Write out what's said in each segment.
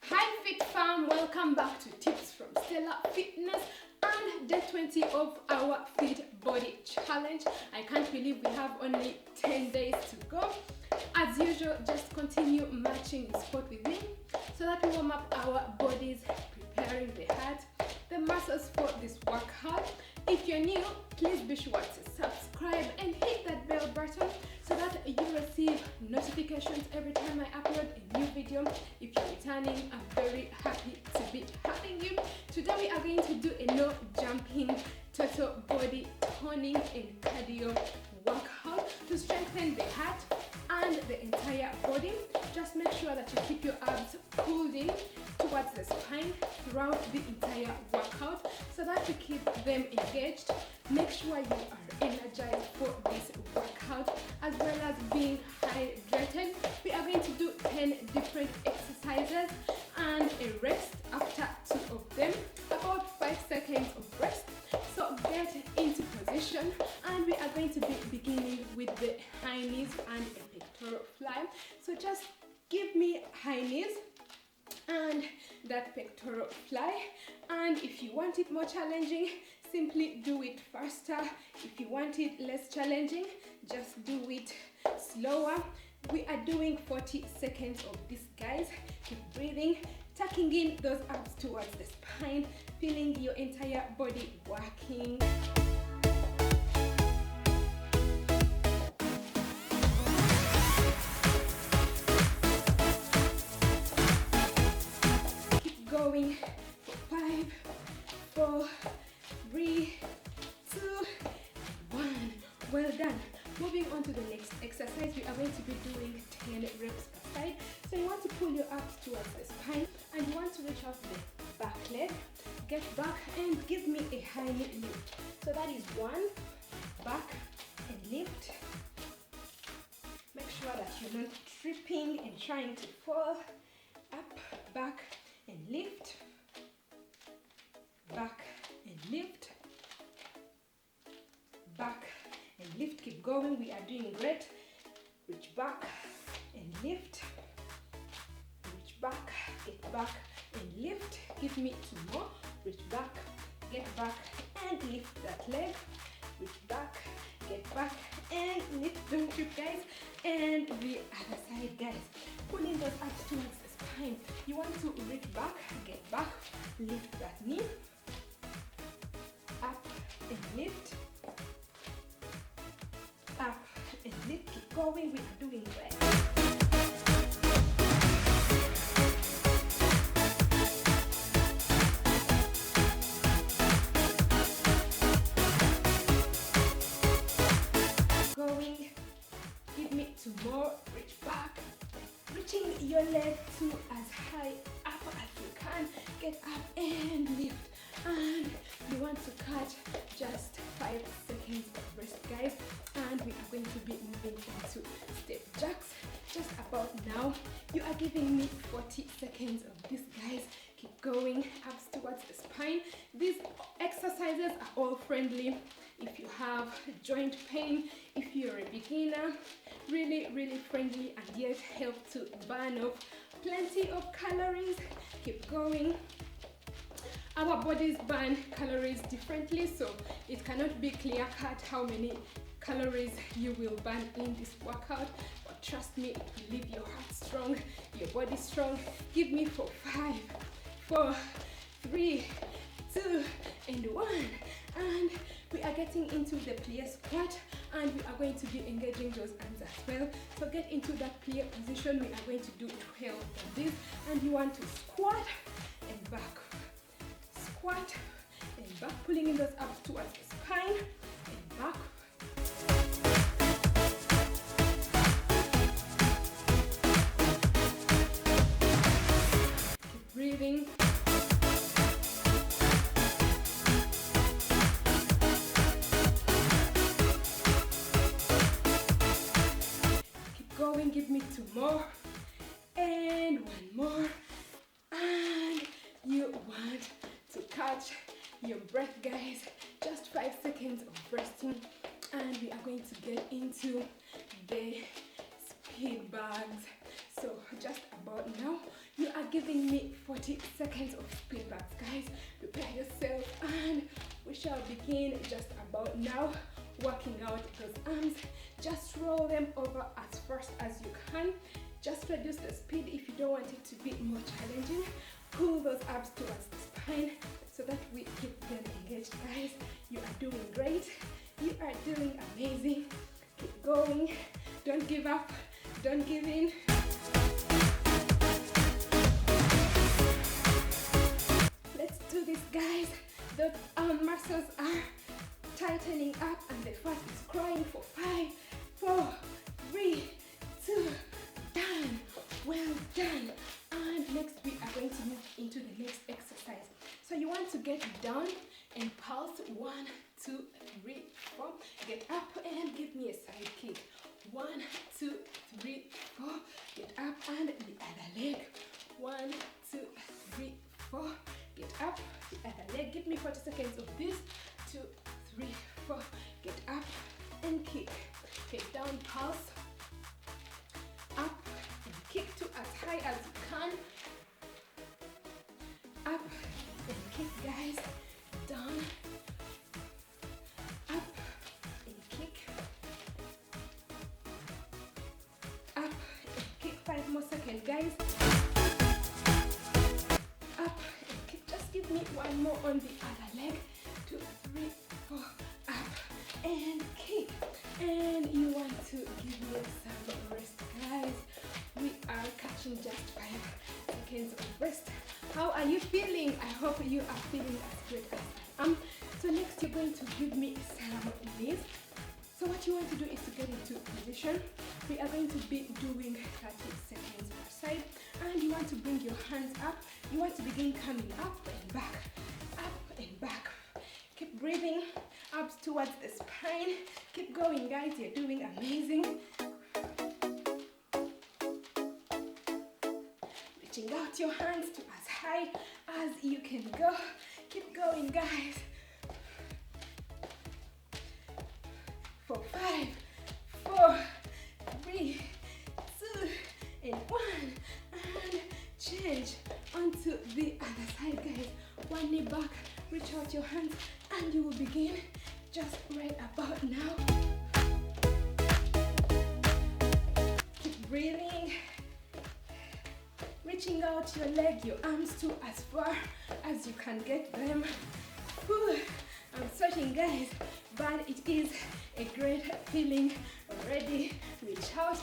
Hi Fit Fam, welcome back to Tips from Stella Fitness and day 20 of our Fit Body Challenge. I can't believe we have only 10 days to go. As usual, just continue marching in sport with me so that we warm up our bodies, preparing the heart, the muscles for this workout. If you're new, please be sure to subscribe and hit that bell button so that you receive notifications every time I upload a new video. If you're returning, I'm very happy to be having you. Today we are going to do a no jumping total body toning and cardio workout to strengthen the heart and the entire body. Just make sure that you keep your abs pulled in towards the spine throughout the entire workout so that you keep them engaged. Make sure you are energized for this workout as well as being hydrated. We are going to do 10 different exercises and a rest after 2 of them, about 5 seconds of rest. So get into position and we are going to be beginning with the high knees and a pectoral fly. So just give me high knees and that pectoral fly, and if you want it more challenging, simply do it faster. If you want it less challenging, just do it slower. We are doing 40 seconds of this, guys. Keep breathing, tucking in those abs towards the spine, feeling your entire body working. Going for 5, 4, 3, 2, 1. Well done. Moving on to the next exercise, we are going to be doing 10 reps per side. So you want to pull your abs towards the spine and you want to reach out the back leg. Get back and give me a high knee lift. So that is 1, back and lift. Make sure that you're not tripping and trying to fall. Up, back, and lift, back and lift, back and lift. Keep going, we are doing great. Reach back and lift, reach back, get back and lift. Give me 2 more. Reach back, get back and lift that leg. Reach back, get back and lift. Don't trip, guys. And the other side, guys. Pulling those abs towards the spine. You want to reach back, get back, lift that knee, up and lift, up and lift. Keep going, we are doing great. Going, give me 2 more, reach back. Reaching your leg to as high up as you can. Get up and lift. And you want to catch just 5 seconds of rest, guys. And we are going to be moving into step jacks just about now. You are giving me 40 seconds of this, guys. Keep going, abs towards the spine. These exercises are all friendly if you have joint pain, if you're a beginner. Really friendly and yet help to burn off plenty of calories. Keep going. Our bodies burn calories differently, so it cannot be clear cut how many calories you will burn in this workout, but trust me, it will leave your heart strong, your body strong. Give me for 5, 4, 3, 2 and 1. And we are getting into the plie squat and we are going to be engaging those arms as well. So get into that plie position. We are going to do 12 of this, and you want to squat and back, squat and back, pulling in those abs towards the spine and back. Keep breathing. Going, give me 2 more and 1 more, and you want to catch your breath, guys. Just 5 seconds of resting and we are going to get into the speed bags. So just about now, you are giving me 40 seconds of speed reps, guys. Prepare yourself and we shall begin just about now. Working out those arms, just roll them over as fast as you can. Just reduce the speed if you don't want it to be more challenging. Pull those abs towards the spine so that we keep them engaged, guys. You are doing great. You are doing amazing. Keep going. Don't give up. Don't give in. Let's do this, guys. The arm muscles are tightening up and the fat is crying for 5, 4, 3, 2, done. Well done. And next we are going to move into the next exercise. So you want to get down and pulse. 1, 2, 3, 4. Get up and give me a side kick. 1, 2, 3, 4. Get up and the other leg. 1, 2, 3, 4. Get up the other leg. Give me 40 seconds of this. 2, 3, 4. Get up and kick. Get down, pulse. Up and kick to as high as you can. Up and kick, guys. Down. Up and kick. Up and kick. 5 more seconds, guys. Up and kick. Just give me one more on the other leg. 2, 3, 4. Up and kick. And you want to give me some rest, guys. We are catching just 5 seconds of rest. How are you feeling? I hope you are feeling as good as I am. So next you're going to give me some knees. So what you want to do is to get into position. We are going to be doing 30 seconds per side. And you want to bring your hands up. You want to begin coming up and back. Up and back. Keep breathing. Abs towards the spine. Keep going, guys. You're doing amazing. Reaching out your hands to as high as you can go. Keep going, guys. For 5, 4, 3, 2, and 1. And change onto the other side, guys. One knee back. Reach out your hands and you will begin just right about now. Keep breathing. Reaching out your leg, your arms to as far as you can get them. Whew. I'm sweating, guys, but it is a great feeling already. Reach out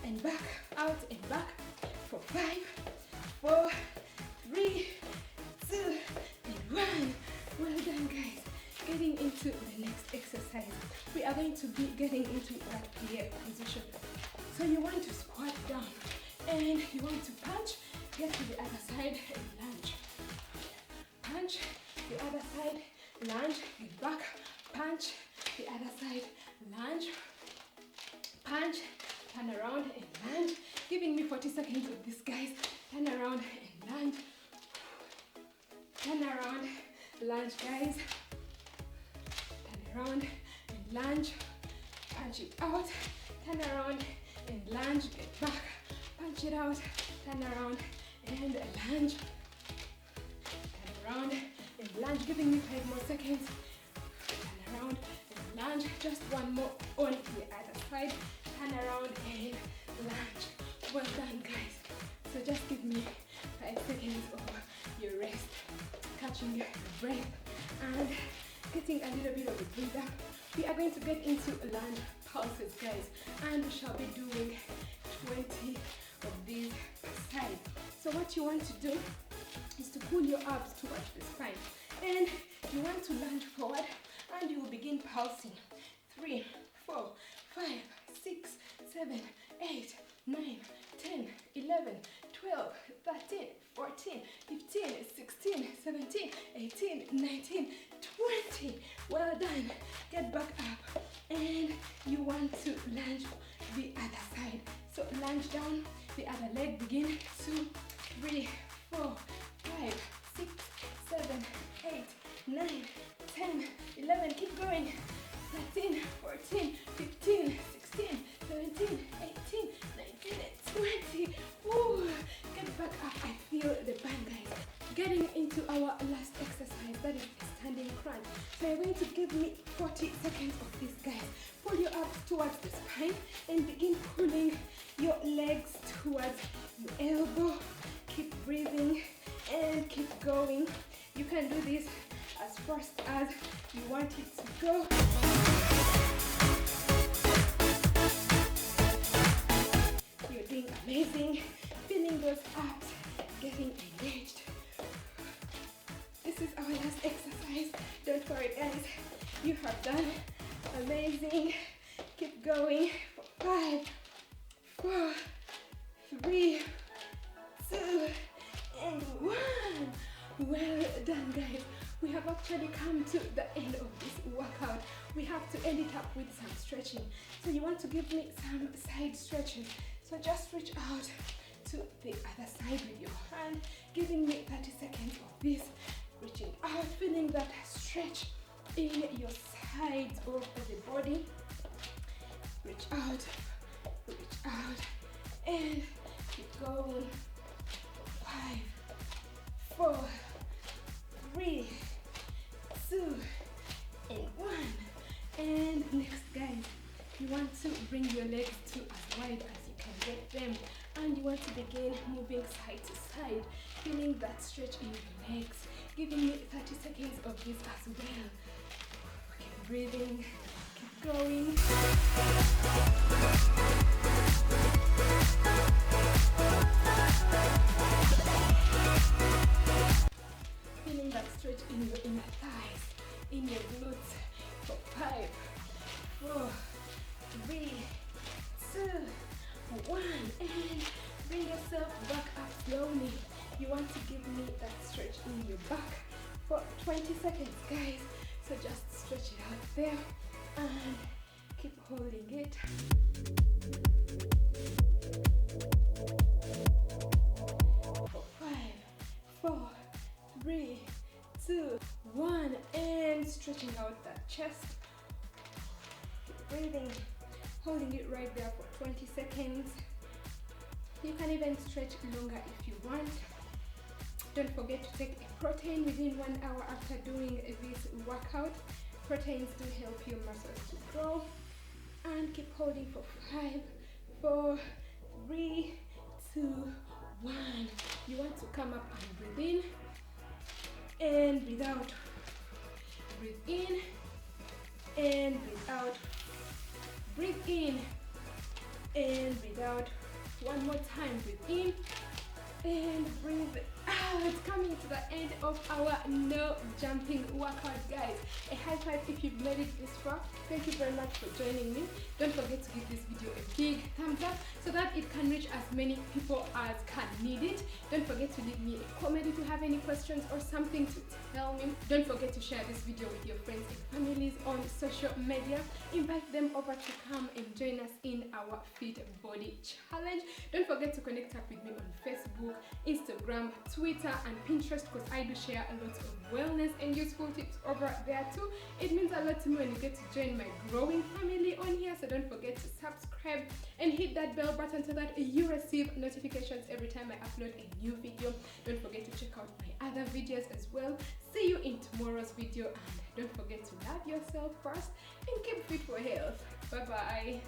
and back, out and back for 5, 4, 3, 2, and 1. Well done, guys. Getting into the next exercise. We are going to be getting into that plie position. So you want to squat down and you want to punch, get to the other side and lunge. Punch, the other side, lunge, get back, punch, the other side, lunge, punch, turn around and lunge. Giving me 40 seconds of this, guys. Turn around and lunge. Turn around, lunge, guys. Turn around and lunge. Punch it out. Turn around and lunge. Get back. Punch it out. Turn around and lunge. Turn around and lunge. Giving me 5 more seconds. Turn around and lunge. Just one more on the other side. Turn around and lunge. Well done, guys. So just give me 5 seconds of your rest. Catching your breath and getting a little bit of a breather. We are going to get into lunge pulses, guys, and we shall be doing 20 of these per side. So what you want to do is to pull your abs towards the spine and you want to lunge forward and you will begin pulsing. 3, 4, 5, 6, 7, 8, 9, 10, 11, 12, 13, 14, 15, 16, 17, 18, 19, 20. Well done. Get back up and you want to lunge the other side. So lunge down the other leg. Begin 2, 3, 4, 5, 6, 7, 8, 9, 10, 11. Keep going. 13, 14, 15, 16, 17, 18, 19, 20. Ooh, get back up me 40 seconds of this, guys. Pull your abs towards the spine and begin pulling your legs towards your elbow. Keep breathing and keep going. You can do this as fast as you want it to go. You're doing amazing. Feeling those abs getting engaged. This is our last exercise. Don't worry, guys. You have done amazing. Keep going for 5, 4, 3, 2, and 1. Well done, guys. We have actually come to the end of this workout. We have to end it up with some stretching. So you want to give me some side stretching. So just reach out to the other side with your hand, giving me 30 seconds of this. Reaching out, feeling that stretch in your sides of the body. Reach out, and keep going. 5, 4, 3, 2, and 1. And next, guys, you want to bring your legs to as wide as you can get them, and you want to begin moving side to side, feeling that stretch in your legs. Giving me 30 seconds of this as well. Keep breathing, keep going. Feeling that stretch in your inner thighs, in your glutes. For 5, 4, 3, 2, 1. And bring yourself back up slowly. You want to give me that stretch in your back for 20 seconds, guys. So just stretch it out there and keep holding it. For 5, 4, 3, 2, 1. And stretching out that chest. Keep breathing, holding it right there for 20 seconds. You can even stretch longer if you want. Don't forget to take a protein within 1 hour after doing this workout. Proteins do help your muscles to grow. And keep holding for 5, 4, 3, 2, 1. You want to come up and breathe in and breathe out. Breathe in and breathe out. Breathe in and breathe out. One more time. Breathe in and breathe out. Coming to the end of our no jumping workout, guys. A high five if you've made it this far. Thank you very much for joining me. Don't forget to give this video a big thumbs up so that it can reach as many people as can need it. Don't forget to leave me a comment if you have any questions or something to tell me. Don't forget to share this video with your friends and families on social media. Invite them over to come and join us in our Fit Body Challenge. Don't forget to connect up with me on Facebook, Instagram, Twitter, and Pinterest, because I do share a lot of wellness and useful tips over there too. It means a lot to me when you get to join my growing family on here. So don't forget to subscribe and hit that bell button so that you receive notifications every time I upload a new video. Don't forget to check out my other videos as well. See you in tomorrow's video, and don't forget to love yourself first and keep fit for health. Bye bye.